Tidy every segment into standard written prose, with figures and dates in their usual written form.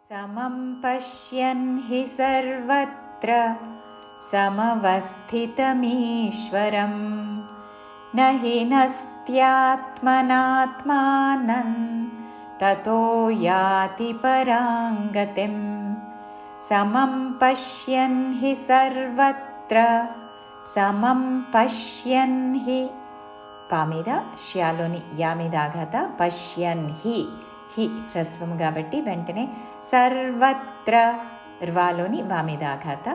समं पश्यन् हि सर्वत्र समवस्थितमीश्वरं न हि नस्त्यात्मनात्मानं ततो याति परां गतिं। समं पश्यन् हि सर्वत्र समं पश्यन् हि పామీద ష్యాలోని యామిదాఘాత పశ్యన్ హి హి హ్రస్వము కాబట్టి వెంటనే సర్వత్ర ర్వాలోని వామిదాఘాత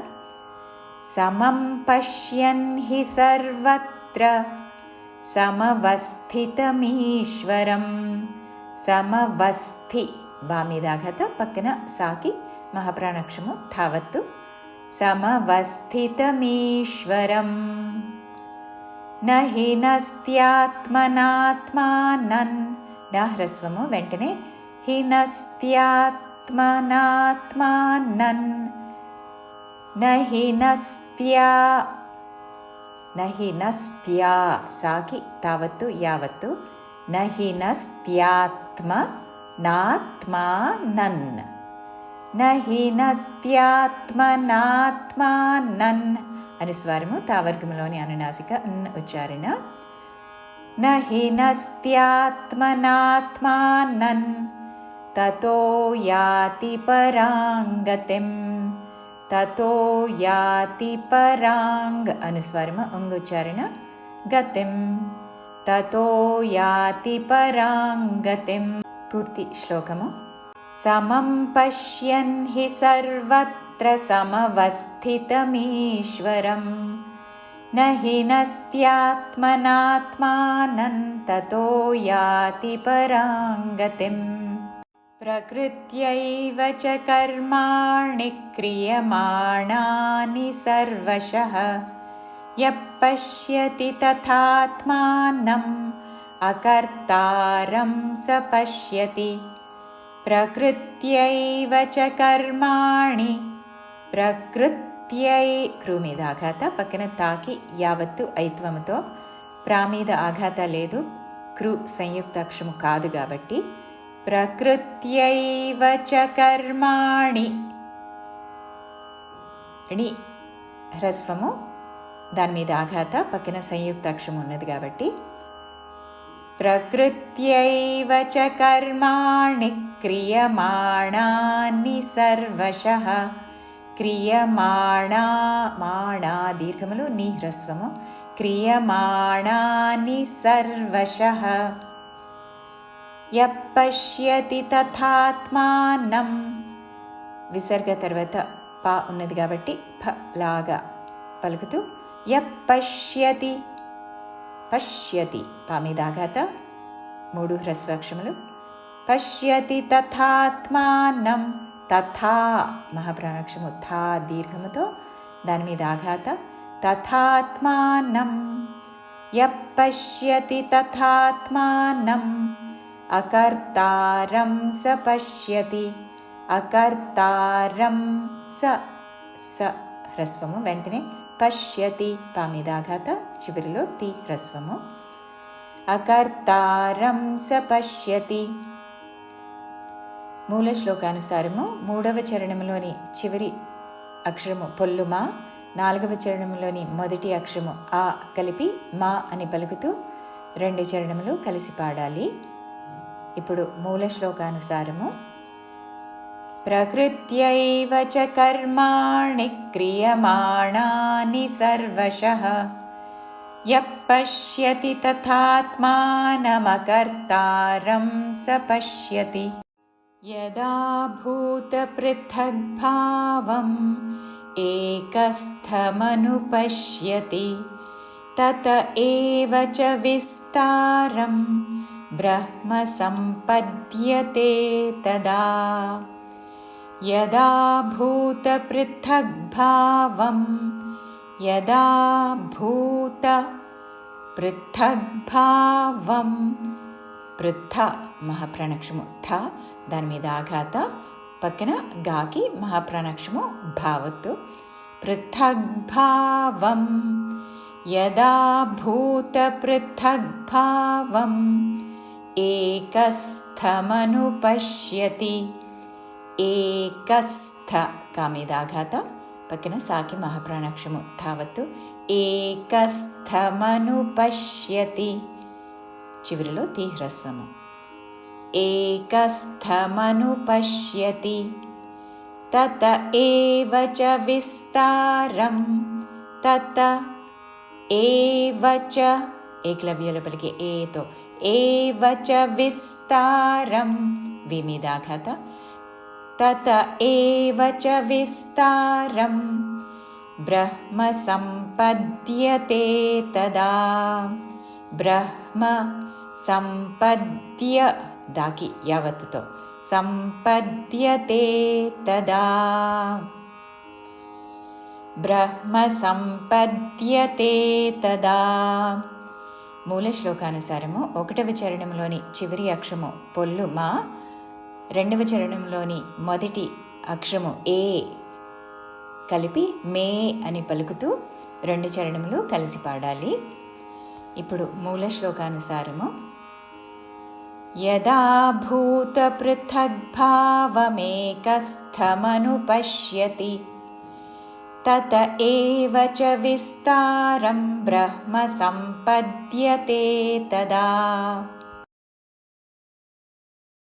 సమం పశ్యన్ హి సర్వత్ర సమవస్థితమీశ్వరం సమవస్థి వామిదాఘాత పక్కన సాకి మహాప్రాణాక్షము ధావత్తు సమవస్థితమీశ్వరం न हि नस्त्यात्मनात्मानं न హ్రస్వము వెంటనే హి నస్త్యాత్మనాత్మానం న హి నస్త్యా సాకి తావత్తు యావత్తు న హి నస్త్యాత్మనాత్మానం న హి నస్త్యాత్మనాత్మానం అనుస్వారము తావర్గములోని అనునాసిక ఉచ్చారణ న హి నస్త్యాత్మనాత్మానం తతో యాతి పరాం గతిం తతో యాతి పరాంగ్ అనుస్వారము ఉచ్చారణ గతిం తతో యాతి పరాం గతిం. పూర్తి శ్లోకము. సమం పశ్యన్ హి సర్వత్ర సమवस्थितमीश्वरं न हि नस्त्यात्मनात्मानं ततो याति परां गतिम्. प्रकृत्यैव च कर्माणि क्रियमाणानि सर्वशः यः पश्यति तथात्मानम् अकर्तारं स पश्यति. प्रकृत्यैव च कर्माणि ప్రకృత్యై క్రూ మీద ఆఘాత పక్కన తాకి యావత్తు ఐత్వముతో ప్రా మీద ఆఘాత లేదు, క్రూ సంయుక్తాక్షము కాదు కాబట్టి ప్రకృత్యైవ చ కర్మాణి ణి హ్రస్వము దాని మీద ఆఘాత పక్కన సంయుక్తాక్షము ఉన్నది కాబట్టి ప్రకృత్యైవ చ కర్మాణి క్రియమాణాని సర్వశః క్రియమాణా మాణా దీర్ఘములు నీ హ్రస్వము క్రియమాణాని సర్వశః యః పశ్యతి తథాత్మానం విసర్గ తర్వాత పా ఉన్నది కాబట్టి ఫ లాగా పలుకుతూ యః పశ్యతి పశ్యతి పా మీద ఆఘాత 3 హ్రస్వాక్షములు పశ్యతి తథాత్మానం తథా మహాప్రాణాక్షము థా దీర్ఘముతో దాని మీద ఆఘాత తథాత్మానం యః పశ్యతి తథాత్మానం అకర్తారం స పశ్యతి అకర్తారం స హ్రస్వము వెంటనే పశ్యతి పా మీద ఆఘాత చివరిలో తి హ్రస్వము అకర్తారం స పశ్యతి. మూల శ్లోకానుసారము 3వ చరణములోని చివరి అక్షరము పొల్లుమా, 4వ చరణములోని మొదటి అక్షరము ఆ కలిపి మా అని పలుకుతూ 2 చరణములు కలిసి పాడాలి. ఇప్పుడు మూల శ్లోకానుసారము ప్రకృత్యైవ చ కర్మాణి క్రియమాణాని సర్వశః యః పశ్యతి తథాత్మానమకర్తారం స పశ్యతి. యదా భూతపృథగ్భావం ఏకస్థమనుపశ్యతి తత ఏవ చ విస్తారం బ్రహ్మ సంపద్యతే తదా. యదా భూతపృథగ్భావం యదా భూతపృథగ్భావం పృథ మహాప్రాణాక్షము థ దాని మీద ఆఘాత పక్కన గాకి మహాప్రాణాక్షము భావత్తు పృథగ్భావం యదా భూతపృథగ్భావం ఏకస్థమనుపశ్యతి ఏకస్థ కామేదాఘాత పక్కన సాకి మహాప్రాణాక్షము ధావత్తు ఏకస్థమనుపశ్యతి చివరిలో తీహ్రస్వము ఏకస్థమనుపశ్యతి తత ఏవ చ విస్తారం తత ఏవ చ ఏకలవ్య పలికే ఏతో ఏవ చ విస్తారం విమిదాఘాత తత ఏవ చ విస్తారం బ్రహ్మ సంపద్యతే తదా బ్రహ్మ సంపద్య దాకి యావత్తుతో సంపద్యతే తదా బ్రహ్మ సంపద్యతే తదా. మూల శ్లోకానుసారము 1వ చరణంలోని చివరి అక్షరము పొల్లు మా, 2వ చరణంలోని మొదటి అక్షరము ఏ కలిపి మే అని పలుకుతూ 2 చరణములు కలిసి పాడాలి. ఇప్పుడు మూల శ్లోకానుసారము యదా భూత పృథగ్భావమేకస్థమనుపశ్యతి తత ఏవ చ విస్తారం బ్రహ్మ సంపద్యతే తదా.